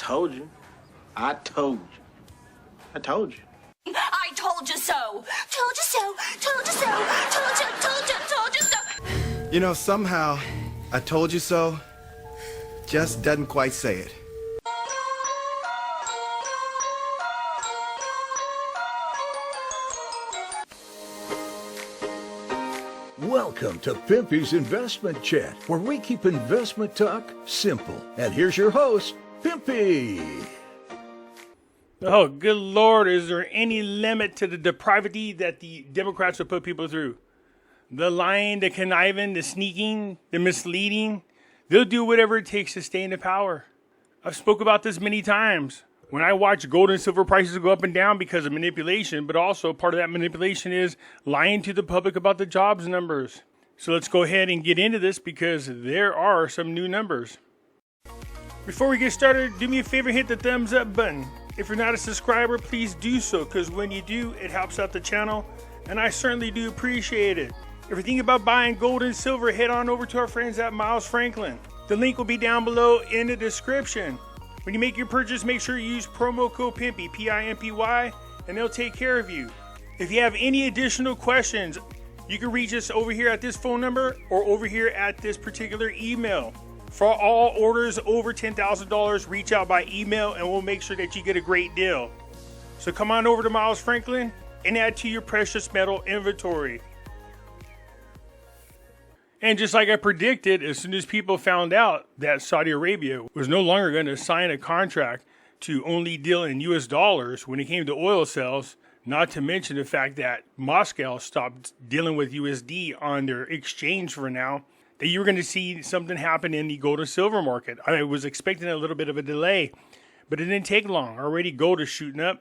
told you. I told you. I told you. I told you so. Told you so. Told you so. Told you so. You know, somehow, I told you so just doesn't quite say it. Welcome to Pimpy's Investment Chat, where we keep investment talk simple. And here's your host, Pimpy. Oh, good Lord, is there any limit to the depravity that the Democrats will put people through? The lying, the conniving, the sneaking, the misleading. They'll do whatever it takes to stay in the power. I've spoke about this many times. When I watch gold and silver prices go up and down because of manipulation, but also part of that manipulation is lying to the public about the jobs numbers. So let's go ahead and get into this because there are some new numbers. Before we get started, do me a favor, hit the thumbs up button. If you're not a subscriber, please do so, because when you do, it helps out the channel, and I certainly do appreciate it. If you're thinking about buying gold and silver, head on over to our friends at Miles Franklin. The link will be down below in the description. When you make your purchase, make sure you use promo code Pimpy, P-I-M-P-Y, and they'll take care of you. If you have any additional questions, you can reach us over here at this phone number or over here at this particular email. For all orders over $10,000, reach out by email and we'll make sure that you get a great deal. So come on over to Miles Franklin and add to your precious metal inventory. And just like I predicted, as soon as people found out that Saudi Arabia was no longer going to sign a contract to only deal in US dollars when it came to oil sales, not to mention the fact that Moscow stopped dealing with USD on their exchange for now, that you were going to see something happen in the gold and silver market. I was expecting a little bit of a delay, but it didn't take long. Already gold is shooting up.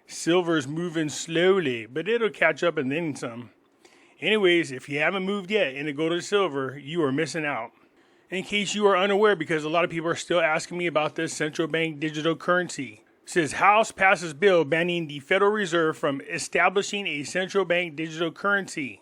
Silver's moving slowly, but it'll catch up and then some. Anyways, if you haven't moved yet into gold and silver, you are missing out. In case you are unaware, because a lot of people are still asking me about this central bank digital currency. It says House passes bill banning the Federal Reserve from establishing a central bank digital currency.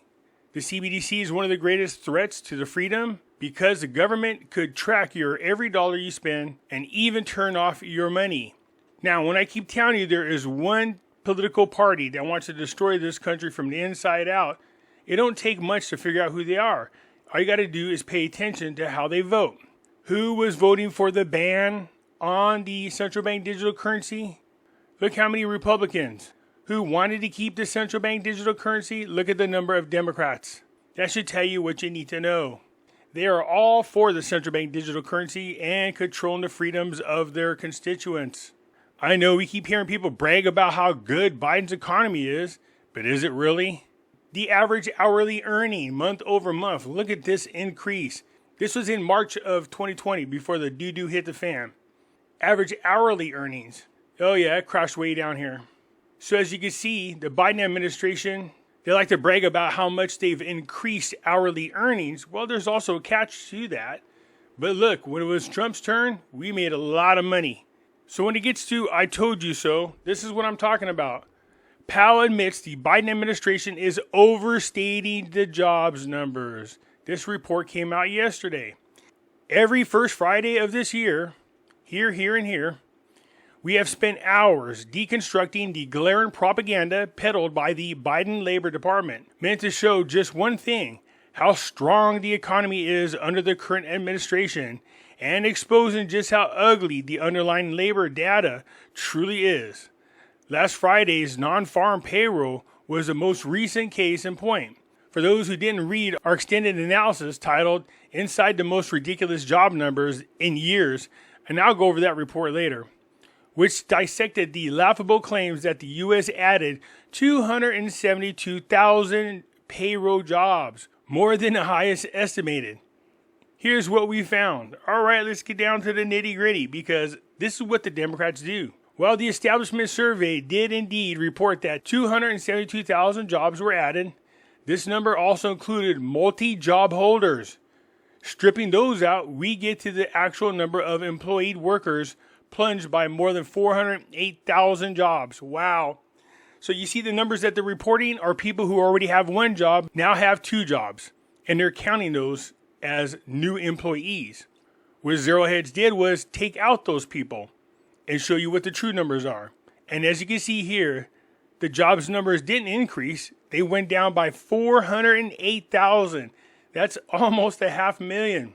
The CBDC is one of the greatest threats to the freedom because the government could track your every dollar you spend and even turn off your money. Now, when I keep telling you there is one political party that wants to destroy this country from the inside out, it don't take much to figure out who they are. All you got to do is pay attention to how they vote. Who was voting for the ban on the central bank digital currency? Look how many Republicans. Who wanted to keep the central bank digital currency? Look at the number of Democrats. That should tell you what you need to know. They are all for the central bank digital currency and controlling the freedoms of their constituents. I know we keep hearing people brag about how good Biden's economy is, but is it really? The average hourly earning month over month, look at this increase. This was in March of 2020 before the doo-doo hit the fan. Average hourly earnings. Oh yeah, it crashed way down here. So as you can see, the Biden administration, they like to brag about how much they've increased hourly earnings. Well, there's also a catch to that. But look, when it was Trump's turn, we made a lot of money. So when it gets to I told you so, this is what I'm talking about. Powell admits the Biden administration is overstating the jobs numbers. This report came out yesterday. Every first Friday of this year, here, we have spent hours deconstructing the glaring propaganda peddled by the Biden Labor Department, meant to show just one thing, how strong the economy is under the current administration, and exposing just how ugly the underlying labor data truly is. Last Friday's non-farm payroll was the most recent case in point. For those who didn't read our extended analysis titled Inside the Most Ridiculous Job Numbers in Years, and I'll go over that report later, which dissected the laughable claims that the U.S. added 272,000 payroll jobs, more than the highest estimated. Here's what we found. All right, let's get down to the nitty-gritty, because this is what the Democrats do. While the establishment survey did indeed report that 272,000 jobs were added, this number also included multi-job holders. Stripping those out, we get to the actual number of employed workers plunged by more than 408,000 jobs. Wow. So you see the numbers that they're reporting are people who already have one job, now have two jobs, and they're counting those as new employees. What ZeroHedge did was take out those people. and show you what the true numbers are. And as you can see here, the jobs numbers didn't increase. They went down by 408,000. That's almost 500,000.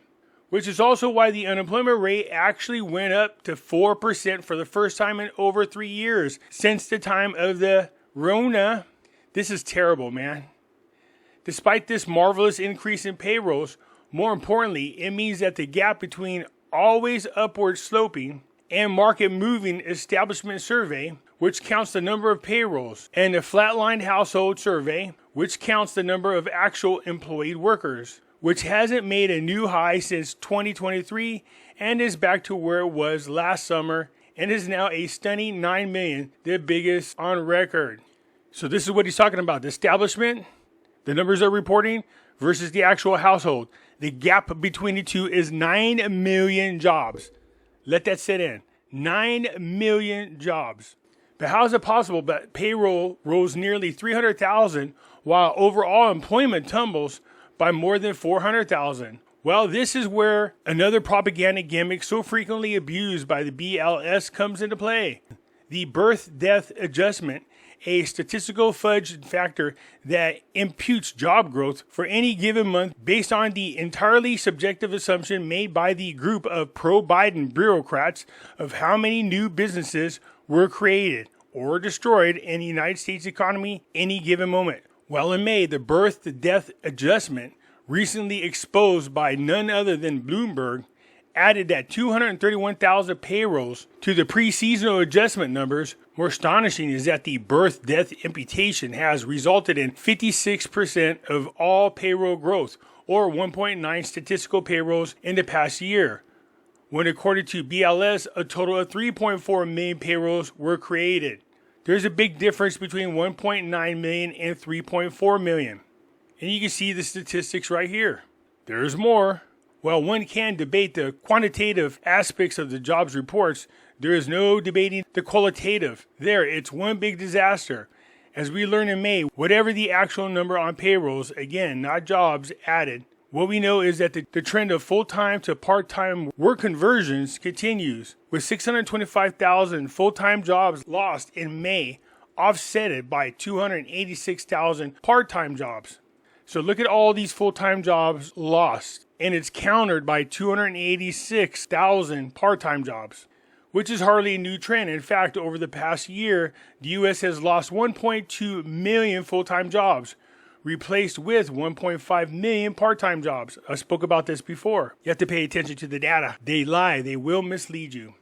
Which is also why the unemployment rate actually went up to 4% for the first time in over 3 years since the time of the RONA. This is terrible, man. Despite this marvelous increase in payrolls, more importantly, it means that the gap between always upward sloping and market moving establishment survey, which counts the number of payrolls, and the flatlined household survey, which counts the number of actual employed workers, which hasn't made a new high since 2023 and is back to where it was last summer and is now a stunning 9 million, the biggest on record. So this is what he's talking about. The establishment, the numbers they're reporting versus the actual household. The gap between the two is 9 million jobs. Let that sit in. 9 million jobs. But how is it possible that payroll rose nearly 300,000 while overall employment tumbles by more than 400,000? Well, this is where another propaganda gimmick so frequently abused by the BLS comes into play. The birth-death adjustment, a statistical fudge factor that imputes job growth for any given month based on the entirely subjective assumption made by the group of pro-Biden bureaucrats of how many new businesses were created or destroyed in the United States economy any given moment. Well, in May, the birth-to-death adjustment, recently exposed by none other than Bloomberg, added that 231,000 payrolls to the pre-seasonal adjustment numbers. More astonishing is that the birth-death imputation has resulted in 56% of all payroll growth, or 1.9 statistical payrolls in the past year, when according to BLS, a total of 3.4 million payrolls were created. There's a big difference between 1.9 million and 3.4 million. And you can see the statistics right here. There's more. While one can debate the quantitative aspects of the jobs reports, there is no debating the qualitative. There, it's one big disaster. As we learned in May, whatever the actual number on payrolls, again, not jobs added, what we know is that the trend of full-time to part-time work conversions continues, with 625,000 full-time jobs lost in May, offset by 286,000 part-time jobs. So look at all these full-time jobs lost, and it's countered by 286,000 part-time jobs, which is hardly a new trend. In fact, over the past year, the U.S. has lost 1.2 million full-time jobs, replaced with 1.5 million part-time jobs. I spoke about this before. You have to pay attention to the data. They lie. They will mislead you.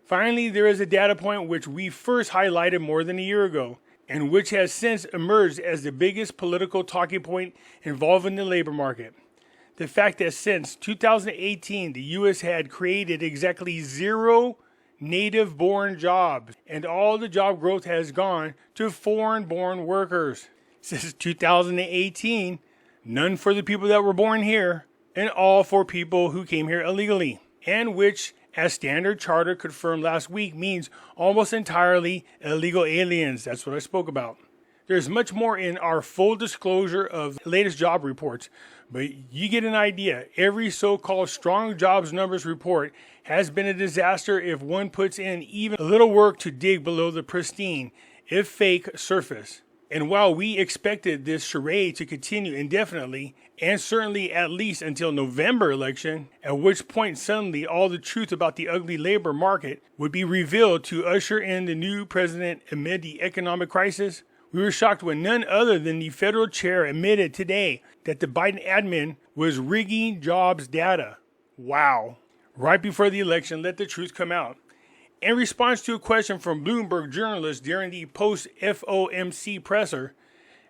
Finally, there is a data point which we first highlighted more than a year ago, and which has since emerged as the biggest political talking point involving the labor market. The fact that since 2018, the U.S. had created exactly 0 native-born jobs, and all the job growth has gone to foreign-born workers. Since 2018, none for the people that were born here, and all for people who came here illegally, and which, as Standard Charter confirmed last week, means almost entirely illegal aliens. That's what I spoke about. There's much more in our full disclosure of latest job reports, but you get an idea. Every so-called strong jobs numbers report has been a disaster if one puts in even a little work to dig below the pristine, if fake, surface. And while we expected this charade to continue indefinitely, and certainly at least until November election, at which point suddenly all the truth about the ugly labor market would be revealed to usher in the new president amid the economic crisis, we were shocked when none other than the federal chair admitted today that the Biden admin was rigging jobs data. Wow. Right before the election, let the truth come out. In response to a question from Bloomberg journalists during the post-FOMC presser,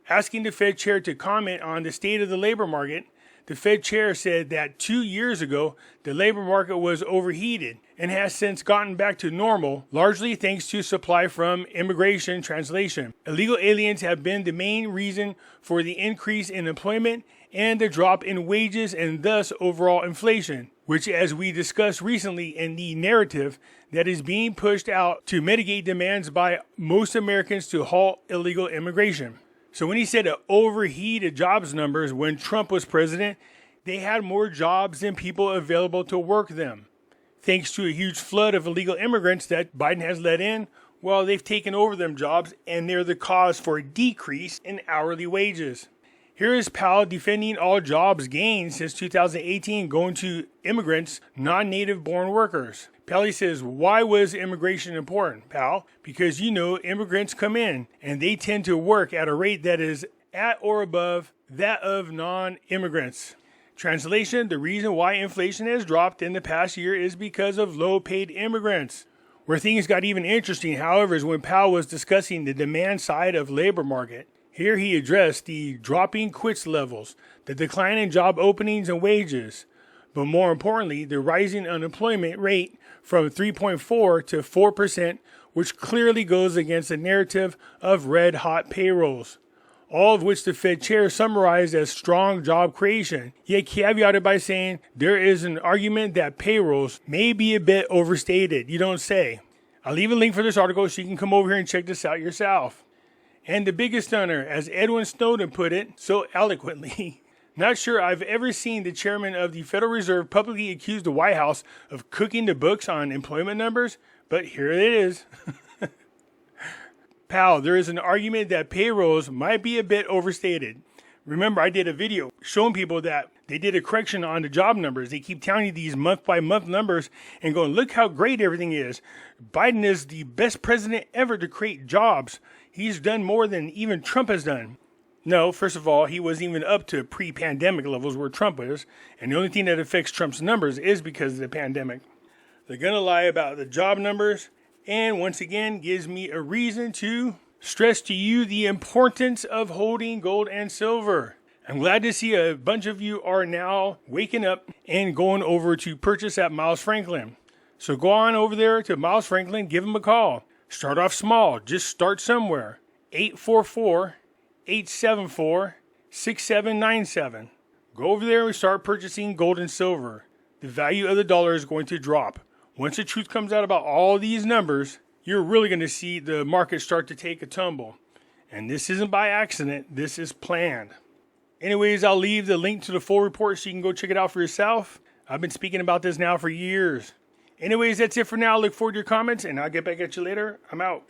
asking the Fed chair to comment on the state of the labor market, the Fed chair said that 2 years ago, the labor market was overheated and has since gotten back to normal, largely thanks to supply from immigration translation. Illegal aliens have been the main reason for the increase in employment and the drop in wages and thus overall inflation, which, as we discussed recently in the narrative that is being pushed out to mitigate demands by most Americans to halt illegal immigration. So when he said to overheated jobs numbers when Trump was president, they had more jobs than people available to work them. thanks to a huge flood of illegal immigrants that Biden has let in. Well, they've taken over them jobs, and they're the cause for a decrease in hourly wages. Here is Powell defending all jobs gained since 2018 going to immigrants, non-native born workers. Powell says, why was immigration important, Powell? Because immigrants come in and they tend to work at a rate that is at or above that of non-immigrants. Translation, the reason why inflation has dropped in the past year is because of low-paid immigrants. Where things got even interesting, however, is when Powell was discussing the demand side of labor market. Here he addressed the dropping quits levels, the decline in job openings and wages, but more importantly, the rising unemployment rate from 3.4 to 4%, which clearly goes against the narrative of red-hot payrolls, all of which the Fed chair summarized as strong job creation, yet caveated by saying there is an argument that payrolls may be a bit overstated. You don't say. I'll leave a link for this article so you can come over here and check this out yourself. And the biggest stunner, as Edwin Snowden put it so eloquently, not sure I've ever seen the chairman of the Federal Reserve publicly accuse the White House of cooking the books on employment numbers, but here it is. Pal, there is an argument that payrolls might be a bit overstated. Remember, I did a video showing people that they did a correction on the job numbers. They keep telling you these month-by-month numbers and going, look how great everything is. Biden is the best president ever to create jobs. He's done more than even Trump has done. No, first of all, he wasn't even up to pre-pandemic levels where Trump is. And the only thing that affects Trump's numbers is because of the pandemic. They're going to lie about the job numbers. And once again, gives me a reason to stress to you the importance of holding gold and silver. I'm glad to see a bunch of you are now waking up and going over to purchase at Miles Franklin. So go on over there to Miles Franklin, give him a call. Start off small, just start somewhere. 844-874-6797. Go over there and start purchasing gold and silver. The value of the dollar is going to drop. Once the truth comes out about all these numbers, you're really going to see the market start to take a tumble. And this isn't by accident. This is planned. Anyways, I'll leave the link to the full report so you can go check it out for yourself. I've been speaking about this now for years. Anyways, that's it for now. Look forward to your comments, and I'll get back at you later. I'm out.